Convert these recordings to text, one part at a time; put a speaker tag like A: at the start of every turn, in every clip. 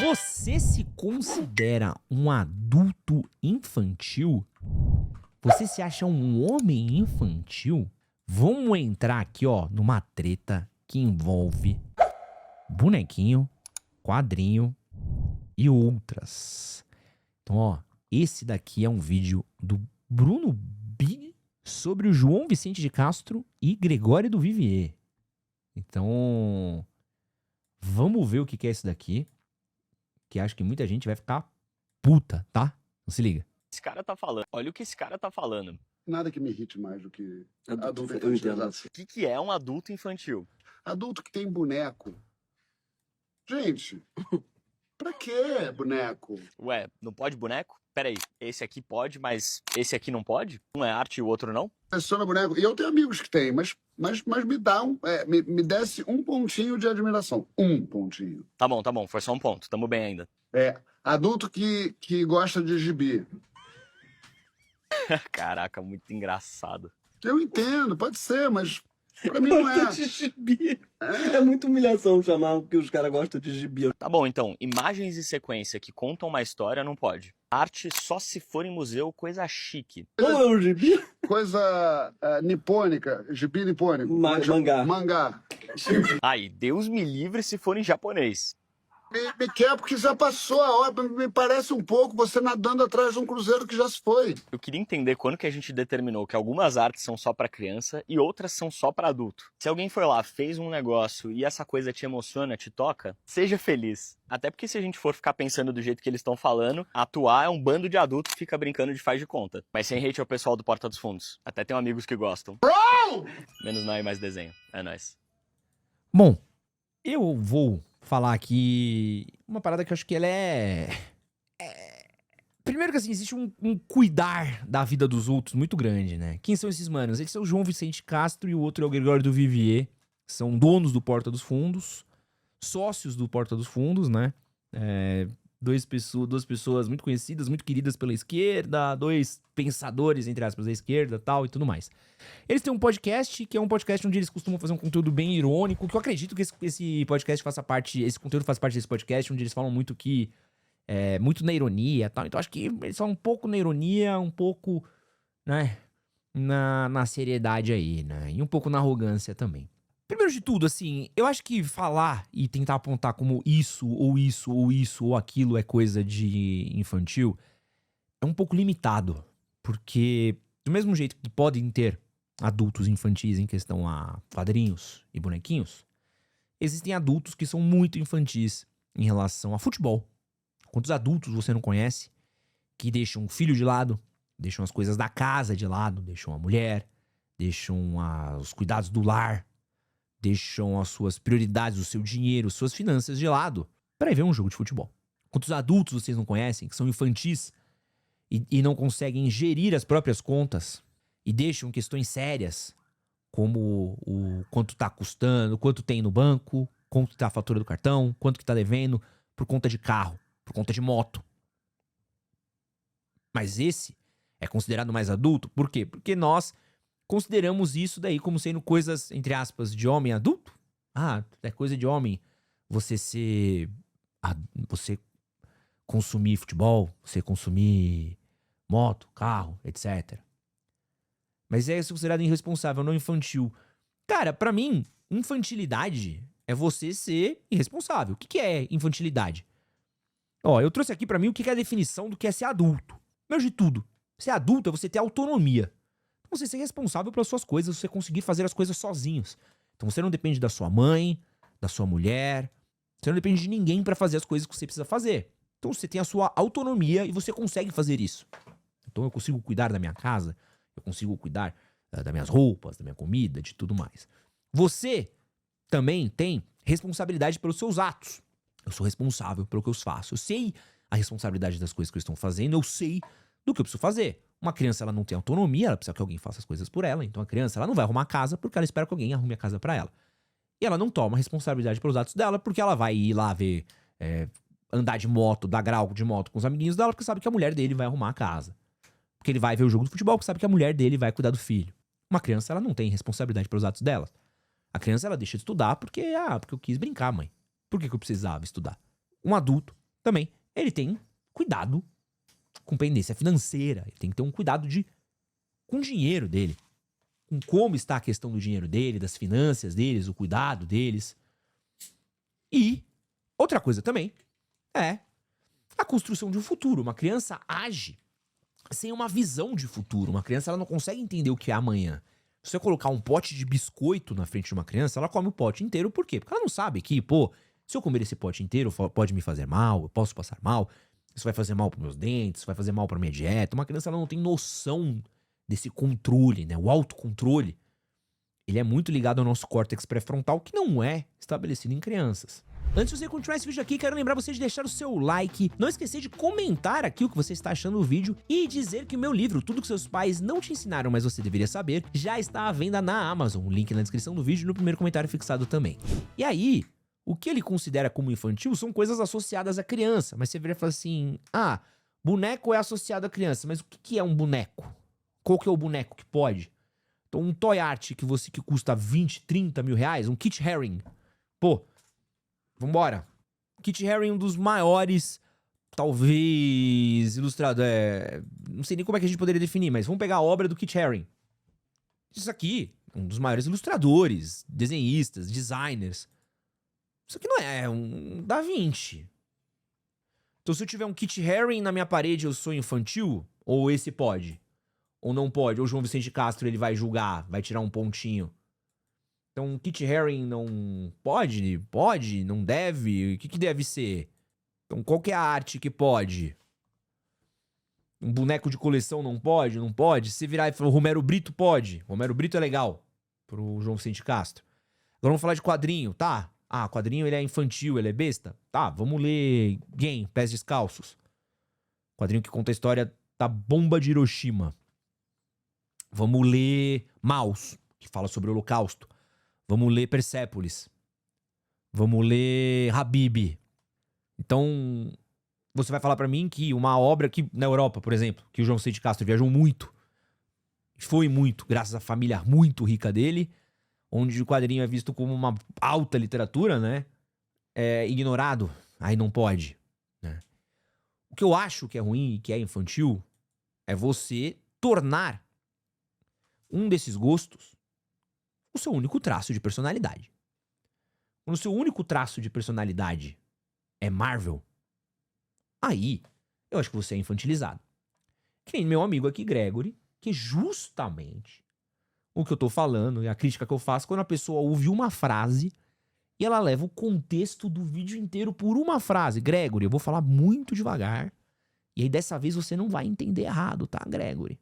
A: Você se considera um adulto infantil? Você se acha um homem infantil? Vamos entrar aqui, ó, numa treta que envolve bonequinho, quadrinho e outras. Então, ó, esse daqui é um vídeo do Bruno Bini sobre o João Vicente de Castro e Gregório do Vivier. Então, vamos ver o que é isso daqui, que acho que muita gente vai ficar puta, tá? Não se liga.
B: Esse cara tá falando. Olha o que esse cara tá falando.
C: Nada que me irrite mais do que adulto
D: eu entendo.
C: infantil.
B: O que é um adulto infantil?
C: Adulto que tem boneco. Gente, pra que boneco?
B: Ué, não pode boneco? Peraí, esse aqui pode, mas esse aqui não pode? Um é arte e o outro não?
C: Coleciona boneco. E eu tenho amigos que têm, mas me dá me desce um pontinho de admiração. Um pontinho.
B: Tá bom, foi só um ponto. Tamo bem ainda.
C: Adulto que gosta de gibi.
B: Caraca, muito engraçado.
C: Eu entendo, pode ser, mas pra mim não é.
D: De gibi. É muita humilhação chamar que os caras gostam de gibi.
B: Tá bom, então, imagens e sequência que contam uma história não pode. Arte só se for em museu, coisa chique.
D: Como é um gibi?
C: Coisa nipônica, gibi nipônico.
D: Mangá.
C: Mangá.
B: Aí, Deus me livre se for em japonês.
C: Me quer porque já passou a hora. Me parece um pouco você nadando atrás de um cruzeiro que já se foi.
B: Eu queria entender quando que a gente determinou que algumas artes são só pra criança e outras são só pra adulto. Se alguém foi lá, fez um negócio e essa coisa te emociona, te toca, seja feliz. Até porque se a gente for ficar pensando do jeito que eles estão falando, atuar é um bando de adulto que fica brincando de faz de conta. Mas sem hate ao pessoal do Porta dos Fundos. Até tenho amigos que gostam.
C: Bro!
B: Menos não e mais desenho. É nóis.
A: Bom, eu vou falar aqui uma parada que eu acho que ela Primeiro que assim, existe um cuidar da vida dos outros muito grande, né? Quem são esses manos? Eles são o João Vicente Castro e o outro é o Gregório do Vivier. São donos do Porta dos Fundos, sócios do Porta dos Fundos, né? Duas pessoas muito conhecidas, muito queridas pela esquerda, dois pensadores, entre aspas, da esquerda tal e tudo mais. Eles têm um podcast, que é um podcast onde eles costumam fazer um conteúdo bem irônico, que eu acredito que esse podcast faça parte, esse conteúdo faz parte desse podcast, onde eles falam muito que muito na ironia e tal. Então acho que eles falam um pouco na ironia, um pouco, né, na seriedade aí, né, e um pouco na arrogância também. Primeiro de tudo, assim, eu acho que falar e tentar apontar como isso, ou aquilo é coisa de infantil é um pouco limitado. Porque, do mesmo jeito que podem ter adultos infantis em questão a quadrinhos e bonequinhos, existem adultos que são muito infantis em relação a futebol. Quantos adultos você não conhece que deixam o filho de lado, deixam as coisas da casa de lado, deixam a mulher, deixam os cuidados do lar, deixam as suas prioridades, o seu dinheiro, suas finanças de lado para ir ver um jogo de futebol. Quantos adultos vocês não conhecem que são infantis e não conseguem gerir as próprias contas e deixam questões sérias como o quanto tá custando, quanto tem no banco, quanto tá a fatura do cartão, quanto que tá devendo por conta de carro, por conta de moto. Mas esse é considerado mais adulto? Por quê? Porque nós consideramos isso daí como sendo coisas, entre aspas, de homem adulto. Ah, é coisa de homem você consumir futebol, você consumir moto, carro, etc. Mas é considerado irresponsável, não infantil. Cara, pra mim, infantilidade é você ser irresponsável. O que é infantilidade? Ó, eu trouxe aqui pra mim o que é a definição do que é ser adulto. Primeiro de tudo, ser adulto é você ter autonomia. Você ser responsável pelas suas coisas, você conseguir fazer as coisas sozinhos. Então você não depende da sua mãe, da sua mulher, você não depende de ninguém pra fazer as coisas que você precisa fazer. Então você tem a sua autonomia e você consegue fazer isso. Então eu consigo cuidar da minha casa, eu consigo cuidar das minhas roupas, da minha comida, de tudo mais. Você também tem responsabilidade pelos seus atos. Eu sou responsável pelo que eu faço. Eu sei a responsabilidade das coisas que eu estou fazendo, eu sei do que eu preciso fazer. Uma criança, ela não tem autonomia, ela precisa que alguém faça as coisas por ela. Então a criança, ela não vai arrumar a casa porque ela espera que alguém arrume a casa pra ela. E ela não toma responsabilidade pelos atos dela porque ela vai ir lá ver, andar de moto, dar grau de moto com os amiguinhos dela porque sabe que a mulher dele vai arrumar a casa. Porque ele vai ver o jogo de futebol porque sabe que a mulher dele vai cuidar do filho. Uma criança, ela não tem responsabilidade pelos atos dela. A criança, ela deixa de estudar porque eu quis brincar, mãe. Por que eu precisava estudar? Um adulto também, ele tem cuidado com pendência financeira. Ele tem que ter um cuidado com o dinheiro dele. Com como está a questão do dinheiro dele, das finanças deles, o cuidado deles. E outra coisa também é a construção de um futuro. Uma criança age sem uma visão de futuro. Uma criança ela não consegue entender o que é amanhã. Se você colocar um pote de biscoito na frente de uma criança, ela come o pote inteiro. Por quê? Porque ela não sabe que, se eu comer esse pote inteiro, pode me fazer mal, eu posso passar mal, isso vai fazer mal para meus dentes, isso vai fazer mal para minha dieta. Uma criança ela não tem noção desse controle, né? O autocontrole, ele é muito ligado ao nosso córtex pré-frontal, que não é estabelecido em crianças. Antes de você continuar esse vídeo aqui, quero lembrar você de deixar o seu like, não esquecer de comentar aqui o que você está achando do vídeo e dizer que o meu livro, Tudo que seus pais não te ensinaram, mas você deveria saber, já está à venda na Amazon. Link na descrição do vídeo e no primeiro comentário fixado também. E aí, o que ele considera como infantil são coisas associadas à criança, mas você vira e fala assim, boneco é associado à criança, mas o que é um boneco? Qual que é o boneco que pode? Então um toy art que custa 20, 30 mil reais, um Kit Haring, vambora. Kit Haring é um dos maiores, talvez, ilustrado, não sei nem como é que a gente poderia definir, mas vamos pegar a obra do Kit Haring. Isso aqui, um dos maiores ilustradores, desenhistas, designers. Isso aqui não é um Da Vinci. Então se eu tiver um Kit Haring na minha parede, eu sou infantil? Ou esse pode? Ou não pode? Ou João Vicente Castro ele vai julgar, vai tirar um pontinho? Então, Kit Haring não pode? Pode? Não deve? O que deve ser? Então, qual que é a arte que pode? Um boneco de coleção não pode? Não pode? Se virar e falar, o Romero Brito pode. Romero Brito é legal pro João Vicente Castro. Agora vamos falar de quadrinho, tá? Quadrinho ele é infantil, ele é besta? Tá, vamos ler Game, Pés Descalços. Quadrinho que conta a história da bomba de Hiroshima. Vamos ler Maus, que fala sobre o Holocausto. Vamos ler Persépolis. Vamos ler Habib. Então, você vai falar pra mim que uma obra que na Europa, por exemplo, que o João Vicente Castro viajou muito, foi muito, graças à família muito rica dele, onde o quadrinho é visto como uma alta literatura, né? É ignorado. Aí não pode, né? O que eu acho que é ruim e que é infantil é você tornar um desses gostos o seu único traço de personalidade. Quando o seu único traço de personalidade é Marvel, aí eu acho que você é infantilizado. Que nem meu amigo aqui, Gregory, que justamente o que eu tô falando e a crítica que eu faço quando a pessoa ouve uma frase e ela leva o contexto do vídeo inteiro por uma frase. Gregory, eu vou falar muito devagar e aí dessa vez você não vai entender errado, tá, Gregory?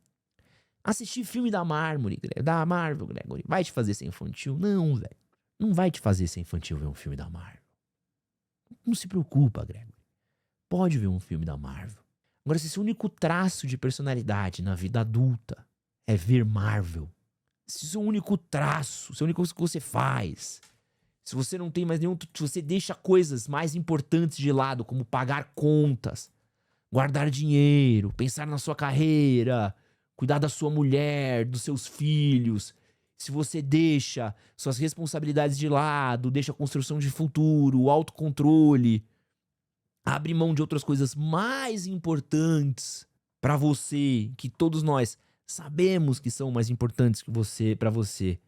A: Assistir filme da Marvel, Gregory, vai te fazer ser infantil? Não, velho. Não vai te fazer ser infantil ver um filme da Marvel. Não se preocupa, Gregory. Pode ver um filme da Marvel. Agora, se seu único traço de personalidade na vida adulta é ver Marvel, se seu único traço, se a única coisa que você faz, se você não tem mais nenhum, se você deixa coisas mais importantes de lado, como pagar contas, guardar dinheiro, pensar na sua carreira, cuidar da sua mulher, dos seus filhos, se você deixa suas responsabilidades de lado, deixa a construção de futuro, o autocontrole, abre mão de outras coisas mais importantes pra você, que todos nós sabemos que são mais importantes que você, pra você,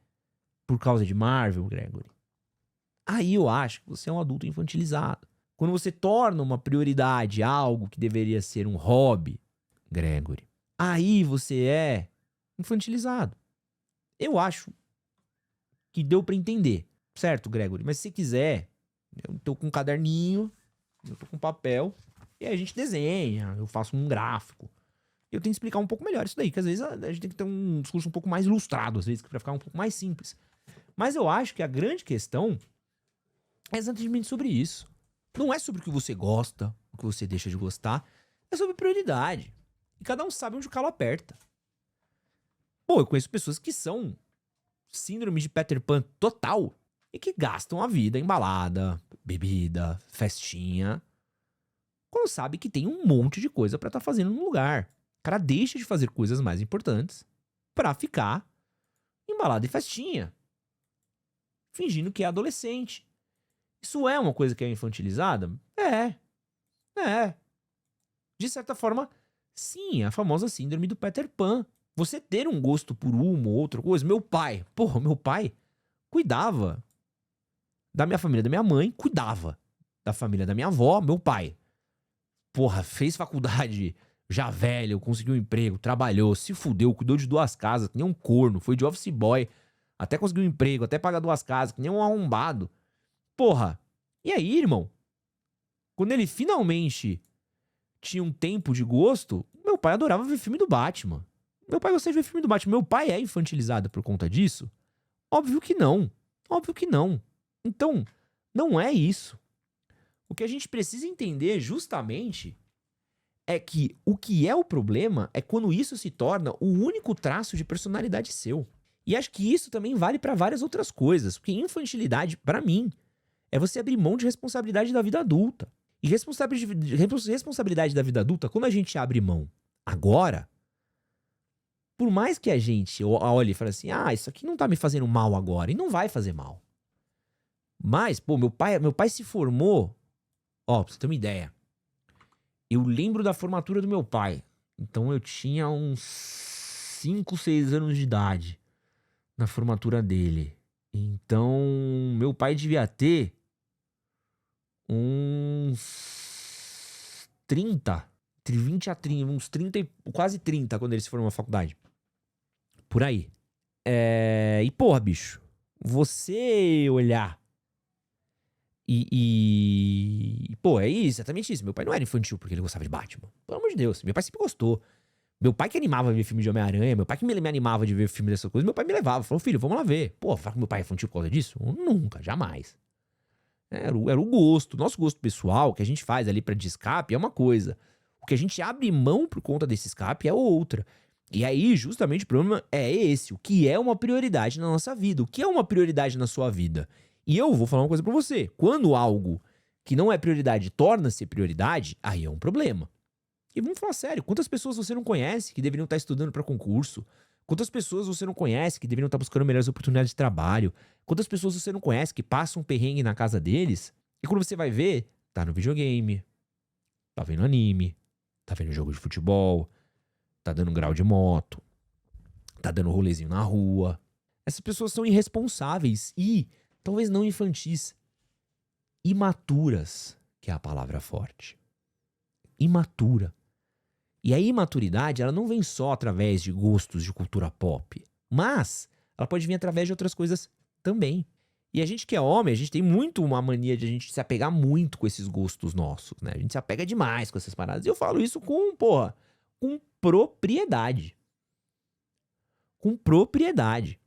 A: por causa de Marvel, Gregory. Aí eu acho que você é um adulto infantilizado. Quando você torna uma prioridade algo que deveria ser um hobby, Gregory, aí você é infantilizado. Eu acho que deu pra entender, certo, Gregory? Mas se você quiser, eu tô com um caderninho, eu tô com papel, e aí a gente desenha, eu faço um gráfico. Eu tenho que explicar um pouco melhor isso daí, que às vezes a gente tem que ter um discurso um pouco mais ilustrado, às vezes, pra ficar um pouco mais simples. Mas eu acho que a grande questão é exatamente sobre isso. Não é sobre o que você gosta, o que você deixa de gostar, é sobre prioridade. E cada um sabe onde o calo aperta. Pô, eu conheço pessoas que são síndrome de Peter Pan total e que gastam a vida em balada, bebida, festinha, quando sabe que tem um monte de coisa pra estar fazendo no lugar. O cara deixa de fazer coisas mais importantes pra ficar em balada e festinha, fingindo que é adolescente. Isso é uma coisa que é infantilizada? É. É. De certa forma, sim, a famosa síndrome do Peter Pan. Você ter um gosto por uma ou outra coisa. Meu pai cuidava da minha família, da minha mãe, cuidava da família da minha avó, meu pai. Porra, fez faculdade já velho, conseguiu um emprego, trabalhou, se fudeu, cuidou de 2 casas, que nem um corno, foi de office boy, até conseguiu um emprego, até pagar 2 casas, que nem um arrombado. Porra, e aí, irmão? Quando ele finalmente tinha um tempo de gosto, meu pai adorava ver filme do Batman. Meu pai gostava de ver filme do Batman. Meu pai é infantilizado por conta disso? Óbvio que não. Óbvio que não. Então, não é isso. O que a gente precisa entender justamente é que o que é o problema é quando isso se torna o único traço de personalidade seu. E acho que isso também vale pra várias outras coisas, porque infantilidade, pra mim, é você abrir mão de responsabilidade da vida adulta. E responsabilidade da vida adulta, quando a gente abre mão agora, por mais que a gente olhe e fale assim, isso aqui não tá me fazendo mal agora, e não vai fazer mal. Mas, pô, meu pai se formou, pra você ter uma ideia, eu lembro da formatura do meu pai. Então eu tinha uns 5, 6 anos de idade na formatura dele. Então, meu pai devia ter uns 30, entre 20 a 30, uns 30 e quase 30 quando ele se formou na faculdade. Por aí. E porra, bicho, você olhar pô, é exatamente isso. Meu pai não era infantil porque ele gostava de Batman. Pelo amor de Deus, meu pai sempre gostou. Meu pai que animava a ver filme de Homem-Aranha, meu pai que me animava de ver filme dessas coisas, meu pai me levava, falou, filho, vamos lá ver. Pô, falar que meu pai é infantil por causa disso? Nunca, jamais. Era o gosto, nosso gosto pessoal, que a gente faz ali pra de escape é uma coisa. O que a gente abre mão por conta desse escape é outra. E aí, justamente, o problema é esse. O que é uma prioridade na nossa vida? O que é uma prioridade na sua vida? E eu vou falar uma coisa pra você. Quando algo que não é prioridade torna-se prioridade, aí é um problema. E vamos falar sério, quantas pessoas você não conhece que deveriam estar estudando para concurso? Quantas pessoas você não conhece que deveriam estar buscando melhores oportunidades de trabalho? Quantas pessoas você não conhece que passam um perrengue na casa deles? E quando você vai ver, tá no videogame, tá vendo anime, tá vendo jogo de futebol, tá dando grau de moto, tá dando rolezinho na rua. Essas pessoas são irresponsáveis e, talvez não infantis, imaturas, que é a palavra forte. Imatura. E a imaturidade, ela não vem só através de gostos de cultura pop, mas ela pode vir através de outras coisas também. E a gente que é homem, a gente tem muito uma mania de a gente se apegar muito com esses gostos nossos, né? A gente se apega demais com essas paradas. E eu falo isso com propriedade. Com propriedade.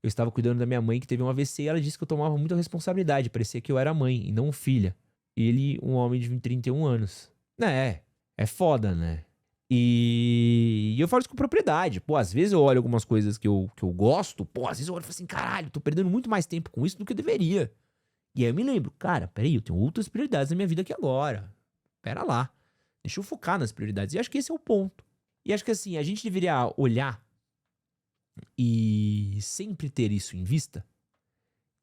A: Eu estava cuidando da minha mãe que teve um AVC e ela disse que eu tomava muita responsabilidade. Parecia que eu era mãe e não filha. Ele, um homem de 31 anos. É foda, né? E eu falo isso com propriedade. Pô, às vezes eu olho algumas coisas que eu gosto. Pô, às vezes eu olho e falo assim, caralho, tô perdendo muito mais tempo com isso do que eu deveria. E aí eu me lembro, cara, peraí, eu tenho outras prioridades na minha vida aqui agora. Pera lá. Deixa eu focar nas prioridades. E acho que esse é o ponto. E acho que assim, a gente deveria olhar e sempre ter isso em vista.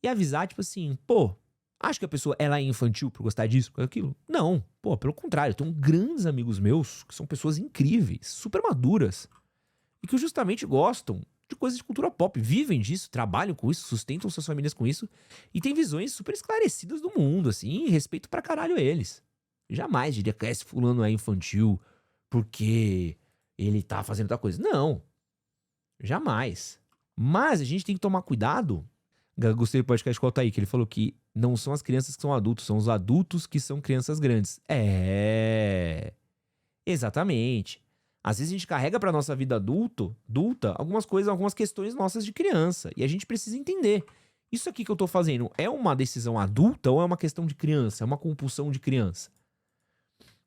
A: E avisar, tipo assim, pô, acho que a pessoa, ela é infantil por gostar disso, por aquilo? Não. Pô, pelo contrário, eu tenho grandes amigos meus que são pessoas incríveis, super maduras, e que justamente gostam de coisas de cultura pop, vivem disso, trabalham com isso, sustentam suas famílias com isso, e têm visões super esclarecidas do mundo, assim, e respeito pra caralho eles. Jamais diria que esse fulano é infantil porque ele tá fazendo outra coisa. Não. Jamais. Mas a gente tem que tomar cuidado. Gostei do podcast com o Altair, que ele falou que não são as crianças que são adultos, são os adultos que são crianças grandes. Exatamente. Às vezes a gente carrega pra nossa vida adulta algumas coisas, algumas questões nossas de criança. E a gente precisa entender. Isso aqui que eu tô fazendo é uma decisão adulta ou é uma questão de criança? É uma compulsão de criança?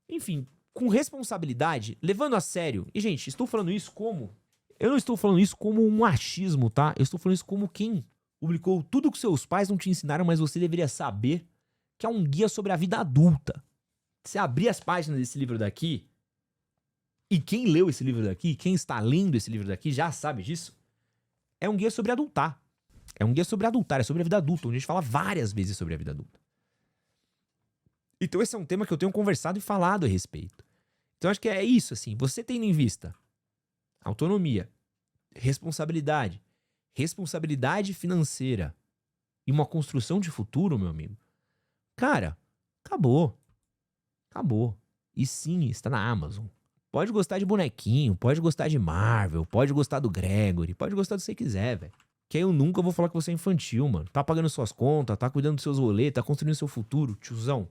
A: Enfim, com responsabilidade, levando a sério. E, gente, estou falando isso como... Eu não estou falando isso como um achismo, tá? Eu estou falando isso como quem publicou Tudo que Seus Pais Não Te Ensinaram, mas Você Deveria Saber, que é um guia sobre a vida adulta. Você abrir as páginas desse livro daqui, e quem leu esse livro daqui, quem está lendo esse livro daqui, já sabe disso, é um guia sobre adultar. É um guia sobre adultar, é sobre a vida adulta, onde a gente fala várias vezes sobre a vida adulta. Então esse é um tema que eu tenho conversado e falado a respeito. Então acho que é isso, assim, você tendo em vista autonomia, responsabilidade financeira e uma construção de futuro, meu amigo, cara, acabou. Acabou. E sim, está na Amazon. Pode gostar de bonequinho, pode gostar de Marvel, pode gostar do Gregory, pode gostar do que você quiser, velho. Que aí eu nunca vou falar que você é infantil, mano. Tá pagando suas contas, tá cuidando dos seus rolês, tá construindo seu futuro, tiozão.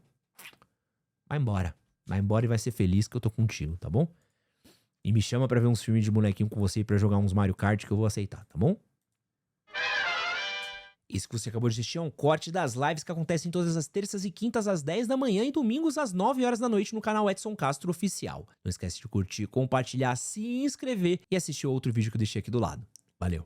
A: Vai embora. Vai embora e vai ser feliz que eu tô contigo, tá bom? E me chama pra ver uns filmes de bonequinho com você e pra jogar uns Mario Kart que eu vou aceitar, tá bom? Isso que você acabou de assistir é um corte das lives que acontecem todas as terças e quintas às 10 da manhã e domingos às 9 horas da noite no canal Edson Castro Oficial. Não esquece de curtir, compartilhar, se inscrever e assistir outro vídeo que eu deixei aqui do lado. Valeu!